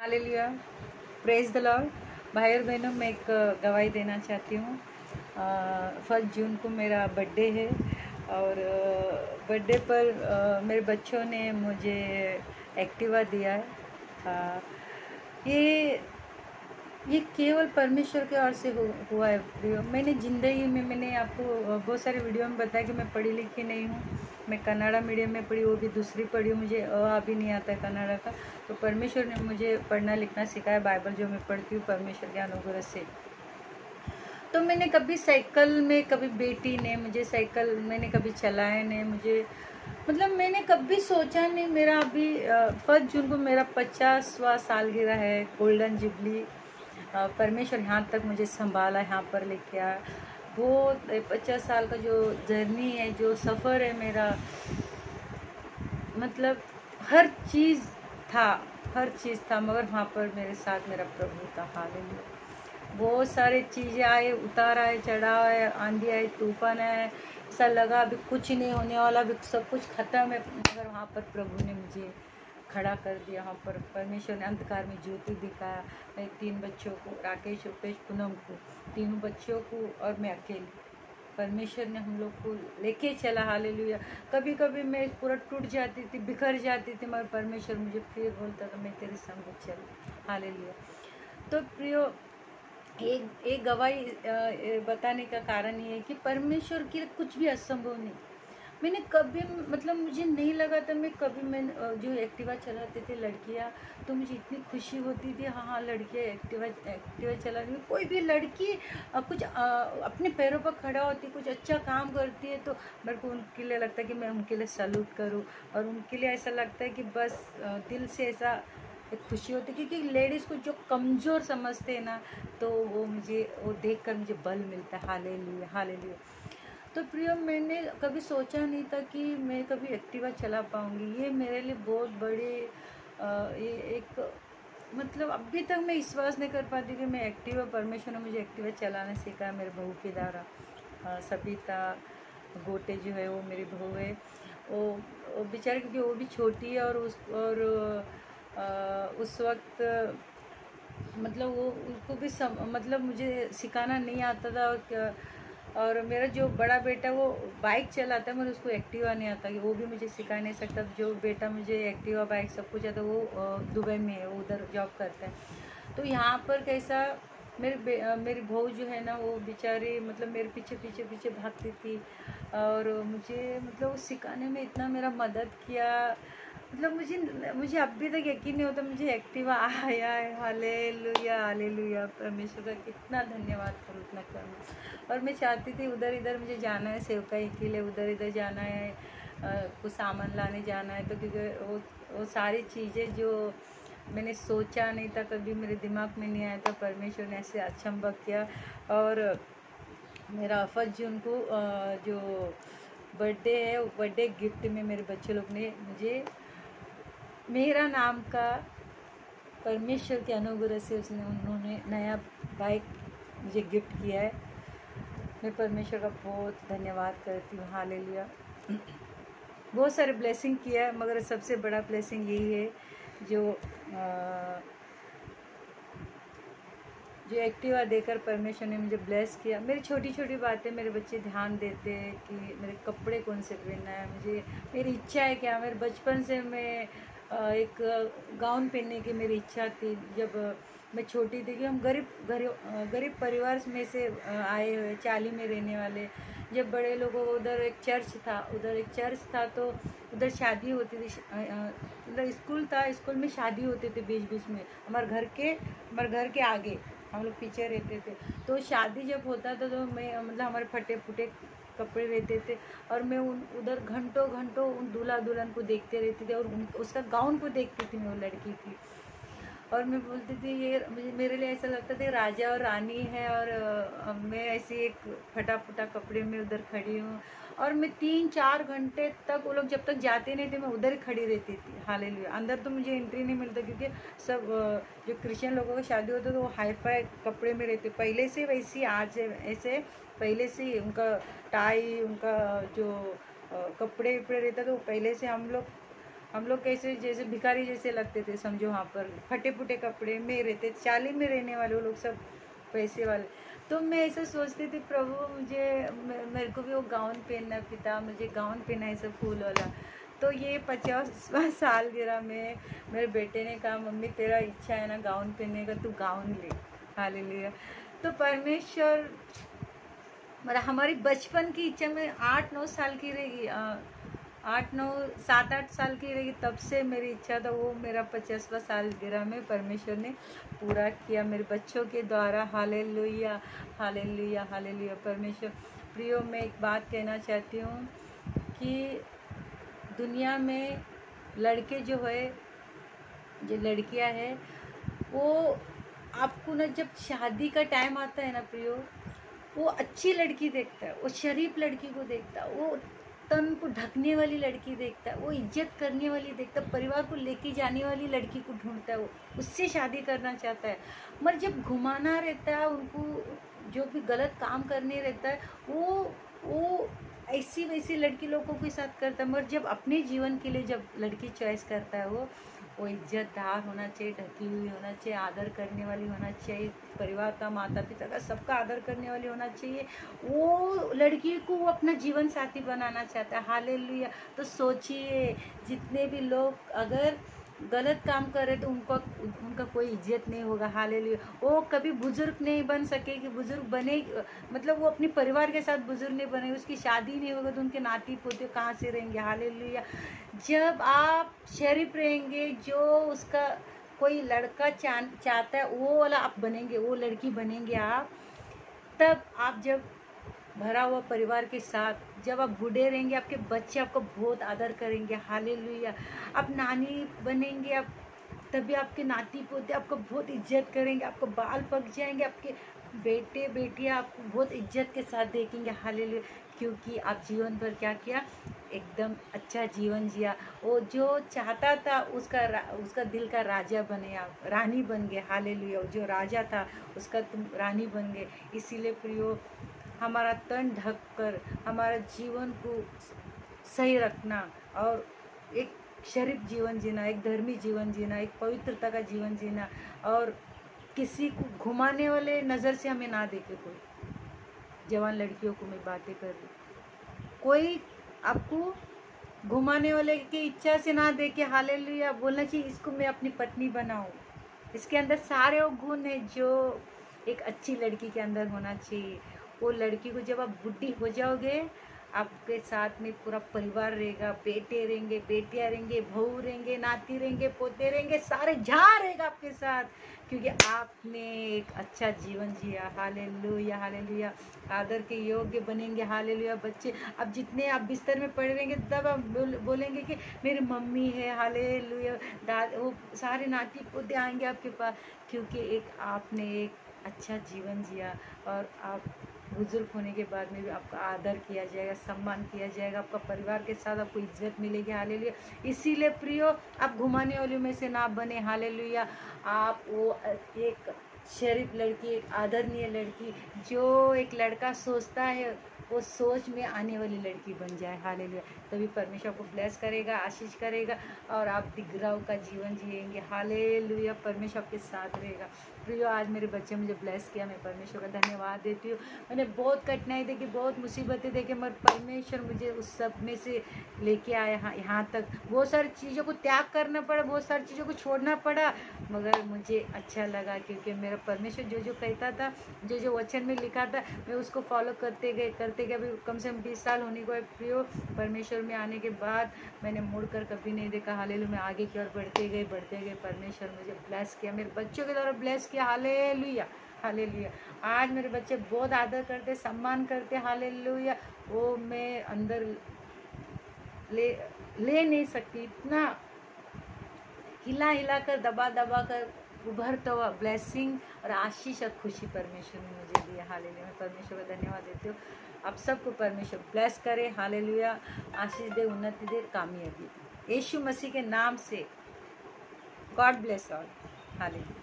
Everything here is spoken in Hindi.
Hallelujah, praise the Lord. भाई और बहनों, मैं एक गवाही देना चाहती हूँ। 1 जून को मेरा बर्थडे है और बर्थडे पर मेरे बच्चों ने मुझे एक्टिवा दिया है। ये केवल परमेश्वर के ओर से हुआ है प्रियो। मैंने ज़िंदगी में मैंने आपको बहुत सारे वीडियो में बताया कि मैं पढ़ी लिखी नहीं हूँ। मैं कन्नड़ा मीडियम में पढ़ी, वो भी दूसरी पढ़ी हूँ। मुझे अभी नहीं आता है कन्नड़ा का। तो परमेश्वर ने मुझे पढ़ना लिखना सिखाया। बाइबल जो मैं पढ़ती हूँ परमेश्वर के अनुग्रह से। तो मैंने कभी साइकिल में, कभी बेटी ने मुझे साइकिल मैंने कभी चलाया नहीं। मुझे मतलब मैंने कभी सोचा नहीं। मेरा अभी 1 जून को मेरा 50वां सालगिरह है, गोल्डन जुबली। परमेश्वर यहाँ तक मुझे संभाला, यहाँ पर लेके आया। वो 50 साल का जो जर्नी है, जो सफ़र है मेरा, मतलब हर चीज़ था, हर चीज़ था, मगर वहाँ पर मेरे साथ मेरा प्रभु था। हालेलुया। बहुत सारी चीज़ें आए, उतार आए, चढ़ाव आए, आंधी आई, तूफान आए। ऐसा लगा अभी कुछ नहीं होने वाला, अभी सब कुछ ख़त्म है, मगर वहाँ पर प्रभु ने मुझे खड़ा कर दिया। वहाँ पर परमेश्वर ने अंधकार में ज्योति दिखाया। मेरे 3 बच्चों को, राकेश, रुपेश, पूनम को, तीनों बच्चों को, और मैं अकेली। परमेश्वर ने हम लोग को लेके चला। हालेलुया। कभी कभी मैं पूरा टूट जाती थी, बिखर जाती थी, मगर परमेश्वर मुझे फिर बोलता था मैं तेरे संग चल। हालेलुया। तो प्रियो, एक गवाही बताने का कारण ये है कि परमेश्वर के लिए कुछ भी असंभव नहीं। मैंने कभी, मतलब मुझे नहीं लगा था, मैं जो एक्टिवा चलाते थे लड़कियां, तो मुझे इतनी खुशी होती थी। हाँ, लड़कियां एक्टिवा चला रही, कोई भी लड़की कुछ अपने पैरों पर खड़ा होती, कुछ अच्छा काम करती है, तो मेरे को उनके लिए लगता है कि मैं उनके लिए सैल्यूट करूँ। और उनके लिए ऐसा लगता है कि बस दिल से ऐसा एक खुशी होती है, क्योंकि लेडीज़ को जो कमज़ोर समझते हैं ना, तो वो देखकर मुझे बल मिलता है। Hallelujah, hallelujah. तो प्रिय, मैंने कभी सोचा नहीं था कि मैं कभी एक्टिवा चला पाऊँगी। ये मेरे लिए बहुत बड़े ये एक, मतलब अभी तक मैं विश्वास नहीं कर पाती कि मैं एक्टिवा, परमेश्वर ने मुझे एक्टिवा चलाना सिखाया मेरे बहू के द्वारा। सबिता गोटे जो है वो मेरी बहू है। वो बेचारे, क्योंकि वो भी छोटी है, और उस वक्त मतलब वो उसको भी मतलब मुझे सिखाना नहीं आता था। और मेरा जो बड़ा बेटा वो बाइक चलाता है, मगर उसको एक्टिवा नहीं आता, वो भी मुझे सिखा नहीं सकता। जो बेटा मुझे एक्टिवा, बाइक सब कुछ आता, वो दुबई में है, वो उधर जॉब करता है। तो यहाँ पर कैसा, मेरी बहू जो है ना, वो बेचारी मतलब मेरे पीछे पीछे पीछे भागती थी, और मुझे मतलब वो सिखाने में इतना मेरा मदद किया। मतलब मुझे अभी तक यकीन नहीं होता मुझे एक्टिवा आया है। Hallelujah, hallelujah. परमेश्वर का कितना धन्यवाद करूँ, उतना करूँ। और मैं चाहती थी उधर इधर मुझे जाना है, सेवकाई के लिए उधर इधर जाना है, कुछ सामान लाने जाना है, तो क्योंकि वो सारी चीज़ें जो मैंने सोचा नहीं था, कभी मेरे दिमाग में नहीं आया था, परमेश्वर ने ऐसे अचंभव किया। और मेरा 1 जून को जो बर्थडे है, वो बर्थडे गिफ्ट में मेरे बच्चे लोग ने मुझे मेरा नाम का, परमेश्वर के अनुग्रह से उन्होंने नया बाइक मुझे गिफ्ट किया है। मैं परमेश्वर का बहुत धन्यवाद करती हूँ। हालेलुया। बहुत सारे ब्लेसिंग किया है, मगर सबसे बड़ा ब्लेसिंग यही है जो एक्टिवा देकर परमेश्वर ने मुझे ब्लेस किया। मेरी छोटी छोटी बातें मेरे बच्चे ध्यान देते हैं कि मेरे कपड़े कौन से पहनना है, मेरी इच्छा है क्या। मेरे बचपन से मैं एक गाउन पहनने की मेरी इच्छा थी। जब मैं छोटी थी, कि हम गरीब परिवार में से आए हुए, चाली में रहने वाले। जब बड़े लोगों, उधर एक चर्च था, तो उधर शादी होती थी, उधर स्कूल था, स्कूल में शादी होते थे बीच बीच में। हमारे घर के आगे, हम लोग पीछे रहते थे। तो शादी जब होता था, तो मैं मतलब हमारे फटे फुटे कपड़े रहते थे, और मैं उधर घंटों घंटों उन दूल्हा दुल्हन को देखते रहती थी, और उसका गाउन को देखती थी मैं, वो लड़की की। और मैं बोलती थी, ये मेरे लिए ऐसा लगता था राजा और रानी है, और मैं ऐसी एक फटा फटा कपड़े में उधर खड़ी हूँ। और मैं 3-4 घंटे तक, वो लोग जब तक जाते नहीं थे, मैं उधर ही खड़ी रहती थी। हालेलुया। अंदर तो मुझे एंट्री नहीं मिलता, क्योंकि सब जो क्रिश्चियन लोगों की शादी होती है, तो वो हाई फाई कपड़े में रहते पहले से, वैसी आज ऐसे पहले से उनका टाई, उनका जो कपड़े वपड़े रहता था, वो पहले से हम लोग हम लोग कैसे जैसे भिखारी जैसे लगते थे समझो, वहाँ पर फटे फुटे कपड़े में रहते, चाली में रहने वाले वो लोग सब पैसे वाले। तो मैं ऐसा सोचती थी, प्रभु मुझे मेरे को भी वो गाउन पहनना, पिता मुझे गाउन पहना है सब फूल वाला। तो ये 50वां सालगिरह में मेरे बेटे ने कहा, मम्मी तेरा इच्छा है ना गाउन पहनने का, तू गाउन ले। हालेलुया। तो परमेश्वर मतलब हमारी बचपन की इच्छा में 8-9 साल की रहेगी, 7-8 साल की रहेगी, तब से मेरी इच्छा था, वो मेरा 50वां सालगिरह में परमेश्वर ने पूरा किया मेरे बच्चों के द्वारा। Hallelujah hallelujah hallelujah. परमेश्वर प्रियो, मैं एक बात कहना चाहती हूँ कि दुनिया में लड़के जो है, जो लड़कियां है, वो आपको ना जब शादी का टाइम आता है ना प्रियो, वो अच्छी लड़की देखता है, वो शरीफ लड़की को देखता है, वो तन को ढकने वाली लड़की देखता है, वो इज्जत करने वाली देखता है, परिवार को लेके जाने वाली लड़की को ढूंढता है, वो उससे शादी करना चाहता है। मगर जब घुमाना रहता है उनको, जो भी गलत काम करने रहता है, वो ऐसी वैसी लड़की लोगों के साथ करता है। मगर जब अपने जीवन के लिए जब लड़की चॉइस करता है, वो इज्जतदार होना चाहिए, ढकी हुई होना चाहिए, आदर करने वाली होना चाहिए, परिवार का, माता पिता का, सबका आदर करने वाली होना चाहिए, वो लड़की को वो अपना जीवन साथी बनाना चाहता है। हालेलुया। तो सोचिए, जितने भी लोग अगर गलत काम कर रहे तो उनका कोई इज्जत नहीं होगा। हालेलुया। वो कभी बुजुर्ग नहीं बन सकेगी, बुजुर्ग बने मतलब वो अपने परिवार के साथ बुजुर्ग नहीं बनेगी, उसकी शादी नहीं होगा तो उनके नाती पोते कहाँ से रहेंगे। हालेलुया। जब आप शरीफ रहेंगे, जो उसका कोई लड़का चाहता है वो वाला आप बनेंगे, वो लड़की बनेंगे आप, तब आप जब भरा हुआ परिवार के साथ जब आप बूढ़े रहेंगे, आपके बच्चे आपको बहुत आदर करेंगे। हालेलुया। आप नानी बनेंगे, आप तभी आपके नाती पोते आपको बहुत इज्जत करेंगे, आपको बाल पक जाएंगे, आपके बेटे बेटियां आपको बहुत इज्जत के साथ देखेंगे। हालेलुया। क्योंकि आप जीवन भर क्या किया, एकदम अच्छा जीवन जिया। वो जो चाहता था उसका दिल का राजा बने, आप रानी बन गए। हालेलुया। जो राजा था उसका तुम रानी बन गए। इसीलिए प्रियो, हमारा तन ढक कर हमारा जीवन को सही रखना और एक शरीफ जीवन जीना, एक धर्मी जीवन जीना, एक पवित्रता का जीवन जीना, और किसी को घुमाने वाले नज़र से हमें ना देखे। कोई जवान लड़कियों को मैं बातें कर रही, कोई आपको घुमाने वाले की इच्छा से ना देखे। हालेलुया। बोलना चाहिए, इसको मैं अपनी पत्नी बनाऊं, इसके अंदर सारे वो गुण है जो एक अच्छी लड़की के अंदर होना चाहिए। वो लड़की को जब आप बुढ़ी हो जाओगे, आपके साथ में पूरा परिवार रहेगा, बेटे रहेंगे, बेटियां रहेंगे, बहू रहेंगे, नाती रहेंगे, पोते रहेंगे, सारे जहाँ रहेगा आपके साथ, क्योंकि आपने एक अच्छा जीवन जिया। Hallelujah hallelujah. आदर के योग्य बनेंगे। हालेलुया। बच्चे अब जितने आप बिस्तर में पड़े रहेंगे, तब आप बोलेंगे कि मेरी मम्मी है। हालेलुया। वो सारे नाती पोते आएंगे आपके पास, क्योंकि एक आपने एक अच्छा जीवन जिया, और आप बुजुर्ग होने के बाद में भी आपका आदर किया जाएगा, सम्मान किया जाएगा, आपका परिवार के साथ आपको इज्जत मिलेगी। हालेलुया। इसीलिए प्रियो, आप घुमाने वालों में से ना बने। हालेलुया। आप वो एक शरीफ लड़की, एक आदरणीय लड़की, जो एक लड़का सोचता है, वो सोच में आने वाली लड़की बन जाए। हालेलुया। तभी परमेश्वर को ब्लेस करेगा, आशीष करेगा, और आप दिग्राव का जीवन जिएंगे। हालेलुया। परमेश्वर आपके साथ रहेगा। प्रियो, आज मेरे बच्चे मुझे ब्लेस किया, मैं परमेश्वर का धन्यवाद देती हूँ। मैंने बहुत कठिनाई देखी, बहुत मुसीबतें देखी, मगर परमेश्वर मुझे उस सब में से लेके आया यहाँ तक। बहुत सारी चीज़ों को त्याग करना पड़ा, बहुत सारी चीज़ों को छोड़ना पड़ा, मगर मुझे अच्छा लगा, क्योंकि मेरा परमेश्वर जो जो कहता था, जो जो वचन में लिखा था, मैं उसको फॉलो करते गए। अभी कम से कम 20 साल होने को है प्रियो। परमेश्वर में आने के बाद मैंने मुड़कर कभी नहीं देखा। हालेलुया। मैं आगे की ओर बढ़ते गए। परमेश्वर मुझे ब्लेस किया, मेरे बच्चों के द्वारा ब्लेस किया। Hallelujah hallelujah. आज मेरे बच्चे बहुत आदर करते, सम्मान करते। हालेलुया। वो मैं अंदर ले नहीं सकती, इतना हिला कर, दबा कर उभरता हुआ ब्लेसिंग और आशीष और खुशी परमेश्वर ने मुझे दिया। हालेलुया। मैं परमेश्वर का धन्यवाद देती हूँ। आप सबको परमेश्वर ब्लेस करे। हालेलुया। आशीष दे, उन्नति दे, कामयाबी दे, यीशु मसीह के नाम से। God bless all. हालेलुया।